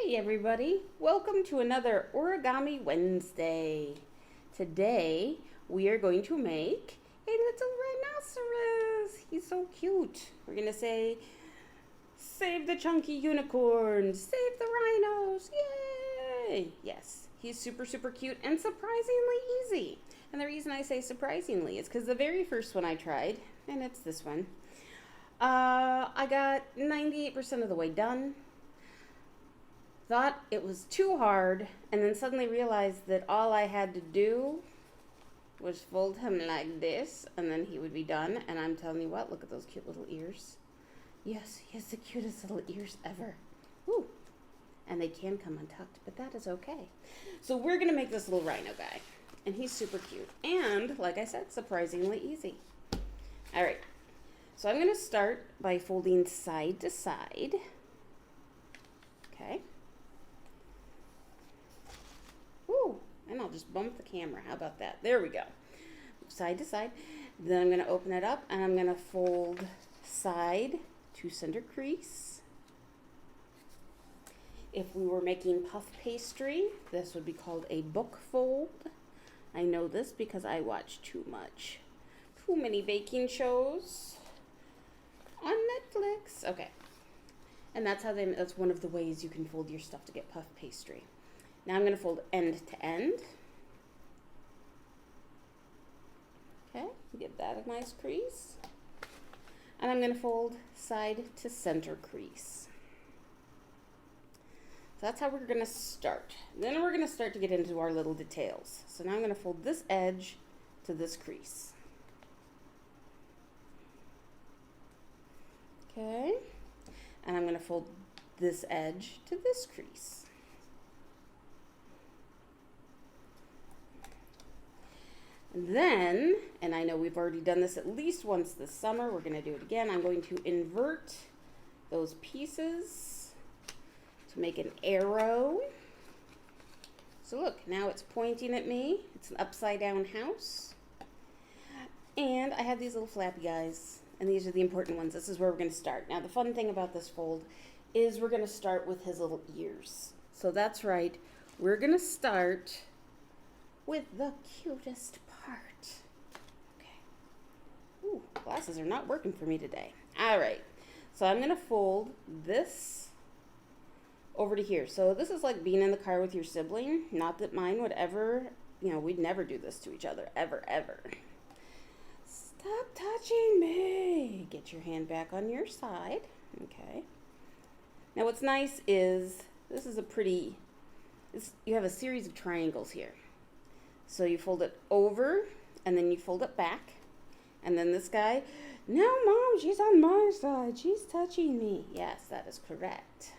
Hey everybody, welcome to another Origami Wednesday. Today we are going to make a little rhinoceros. He's so cute. We're going to say, save the chunky unicorns, save the rhinos, yay! Yes, he's super cute and surprisingly easy. And the reason I say surprisingly is because the very first one I tried, and it's this one, I got 98% of the way done. Thought it was too hard, and then suddenly realized that all I had to do was fold him like this, and then he would be done. And I'm telling you what, look at those cute little ears. Yes, he has the cutest little ears ever. Woo! And they can come untucked, but that is okay. So we're going to make this little rhino guy, and he's super cute. And, like I said, surprisingly easy. All right, so I'm going to start by folding side to side. Okay. Ooh, and I'll just bump the camera. How about that? There we go. Side to side. Then I'm going to open it up and I'm going to fold side to center crease. If we were making puff pastry, this would be called a book fold. I know this because I watch too many baking shows on Netflix. Okay. And that's one of the ways you can fold your stuff to get puff pastry. Now I'm going to fold end to end. Okay, give that a nice crease. And I'm going to fold side to center crease. So that's how we're going to start. Then we're going to start to get into our little details. So now I'm going to fold this edge to this crease. Okay, and I'm going to fold this edge to this crease. Then, and I know we've already done this at least once this summer, we're going to do it again. I'm going to invert those pieces to make an arrow. So look, now it's pointing at me. It's an upside down house. And I have these little flappy guys, and these are the important ones. This is where we're going to start. Now the fun thing about this fold is we're going to start with his little ears. So that's right, we're going to start with the cutest part. Okay. Ooh, glasses are not working for me today. All right. So I'm going to fold this over to here. So this is like being in the car with your sibling. Not that mine would ever, we'd never do this to each other. Ever. Stop touching me. Get your hand back on your side. Okay. Now what's nice is this is you have a series of triangles here. So you fold it over, and then you fold it back. And then this guy, no, Mom, she's on my side. She's touching me. Yes, that is correct.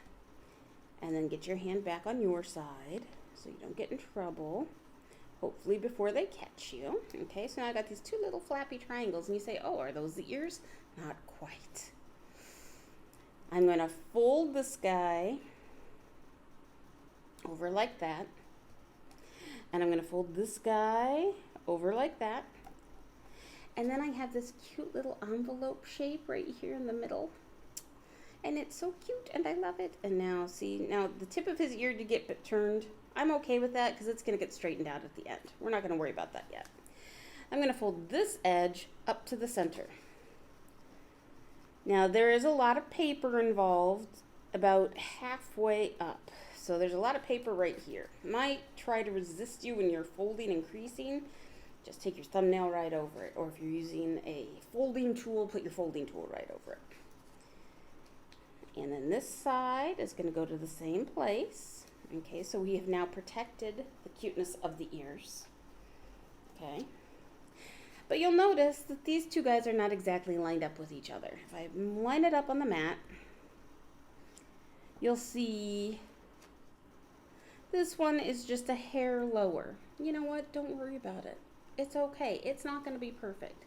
And then get your hand back on your side so you don't get in trouble, hopefully before they catch you. Okay, so now I got these two little flappy triangles, and you say, oh, are those the ears? Not quite. I'm going to fold this guy over like that. And I'm going to fold this guy over like that. And then I have this cute little envelope shape right here in the middle. And it's so cute, and I love it. And now, see, the tip of his ear to get turned, I'm okay with that because it's going to get straightened out at the end. We're not going to worry about that yet. I'm going to fold this edge up to the center. Now, there is a lot of paper involved about halfway up. So there's a lot of paper right here. Might try to resist you when you're folding and creasing. Just take your thumbnail right over it. Or if you're using a folding tool, put your folding tool right over it. And then this side is going to go to the same place. Okay, so we have now protected the cuteness of the ears. Okay. But you'll notice that these two guys are not exactly lined up with each other. If I line it up on the mat, you'll see this one is just a hair lower. You know what? Don't worry about it. It's okay. It's not going to be perfect.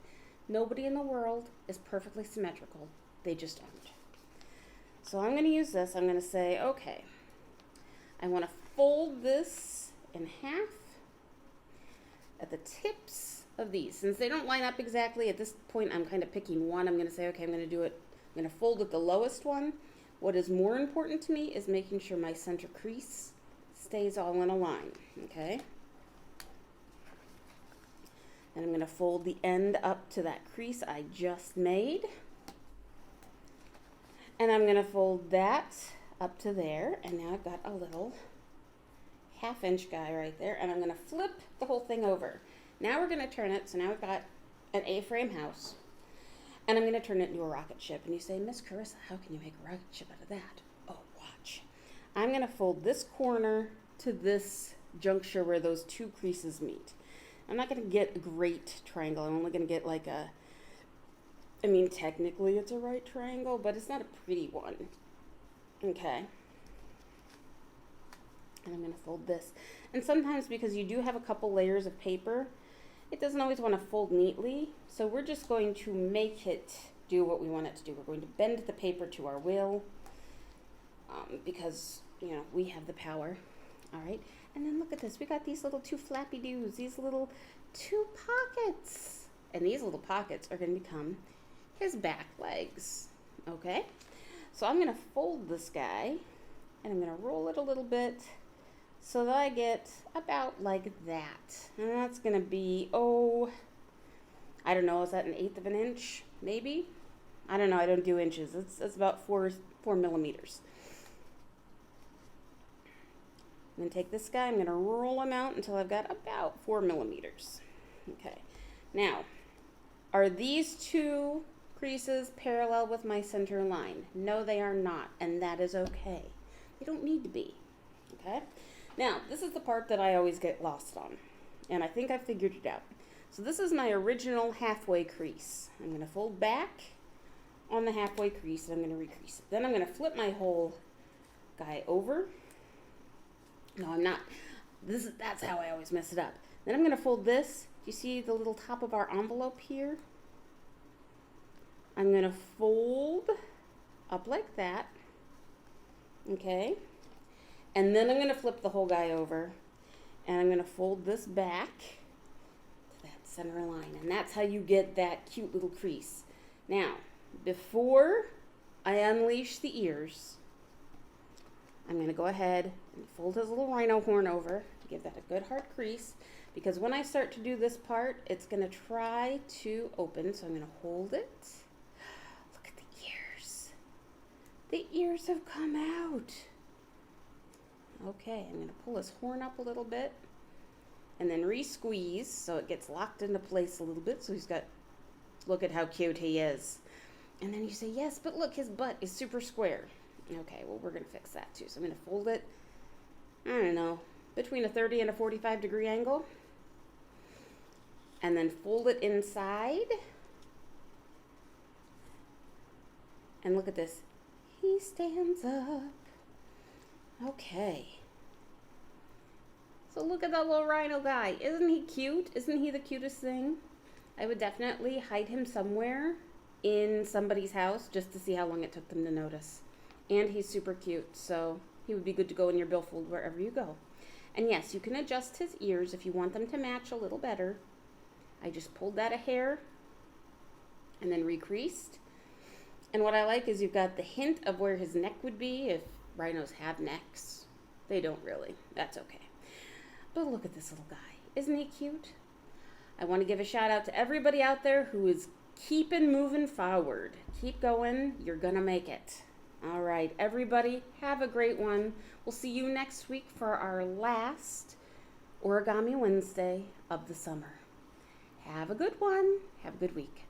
Nobody in the world is perfectly symmetrical. They just aren't. So I'm going to use this. I'm going to say, okay, I want to fold this in half at the tips of these. Since they don't line up exactly, at this point I'm kind of picking one. I'm going to say, okay, I'm going to fold at the lowest one, What is more important to me is making sure my center crease stays all in a line, okay? And I'm going to fold the end up to that crease I just made. And I'm going to fold that up to there. And now I've got a little 1/2 inch guy right there. And I'm going to flip the whole thing over. Now we're going to turn it. So now we've got an A-frame house. And I'm going to turn it into a rocket ship. And you say, Miss Carissa, how can you make a rocket ship out of that? Oh, watch. I'm going to fold this corner to this juncture where those two creases meet. I'm not going to get a great triangle. I'm only going to get like a, I mean, technically it's a right triangle, but it's not a pretty one. Okay. And I'm going to fold this. And sometimes because you do have a couple layers of paper, it doesn't always want to fold neatly. So we're just going to make it do what we want it to do. We're going to bend the paper to our will because, you know, we have the power. All right. And then look at this. We got these little two flappy doos, these little two pockets. And these little pockets are going to become his back legs. Okay. So I'm going to fold this guy and I'm going to roll it a little bit so that I get about like that. And that's going to be, oh, I don't know. Is that 1/8 of an inch? Maybe? I don't know. I don't do inches. It's about 4 millimeters. I'm going to take this guy, I'm going to roll him out until I've got about 4 millimeters. Okay. Now, are these two creases parallel with my center line? No, they are not, and that is okay. They don't need to be. Okay? Now, this is the part that I always get lost on, and I think I figured it out. So this is my original halfway crease. I'm going to fold back on the halfway crease, and I'm going to recrease it. Then I'm going to flip my whole guy over. No, I'm not. That's how I always mess it up. Then I'm going to fold this. Do you see the little top of our envelope here? I'm going to fold up like that. Okay. And then I'm going to flip the whole guy over. And I'm going to fold this back to that center line. And that's how you get that cute little crease. Now, before I unleash the ears, I'm going to go ahead and fold his little rhino horn over, give that a good hard crease, because when I start to do this part, it's going to try to open, so I'm going to hold it. Look at the ears. The ears have come out. Okay, I'm going to pull his horn up a little bit, and then re-squeeze so it gets locked into place a little bit, so he's got, look at how cute he is. And then you say, yes, but look, his butt is super square. Okay, well, we're going to fix that too. So I'm going to fold it, I don't know, between a 30 and a 45 degree angle. And then fold it inside. And look at this. He stands up. Okay. So look at that little rhino guy. Isn't he cute? Isn't he the cutest thing? I would definitely hide him somewhere in somebody's house just to see how long it took them to notice. And he's super cute, so he would be good to go in your billfold wherever you go. And yes, you can adjust his ears if you want them to match a little better. I just pulled that a hair and then recreased. And what I like is you've got the hint of where his neck would be if rhinos have necks. They don't really. That's okay. But look at this little guy. Isn't he cute? I want to give a shout out to everybody out there who is keeping moving forward. Keep going. You're going to make it. All right, everybody, have a great one. We'll see you next week for our last Origami Wednesday of the summer. Have a good one. Have a good week.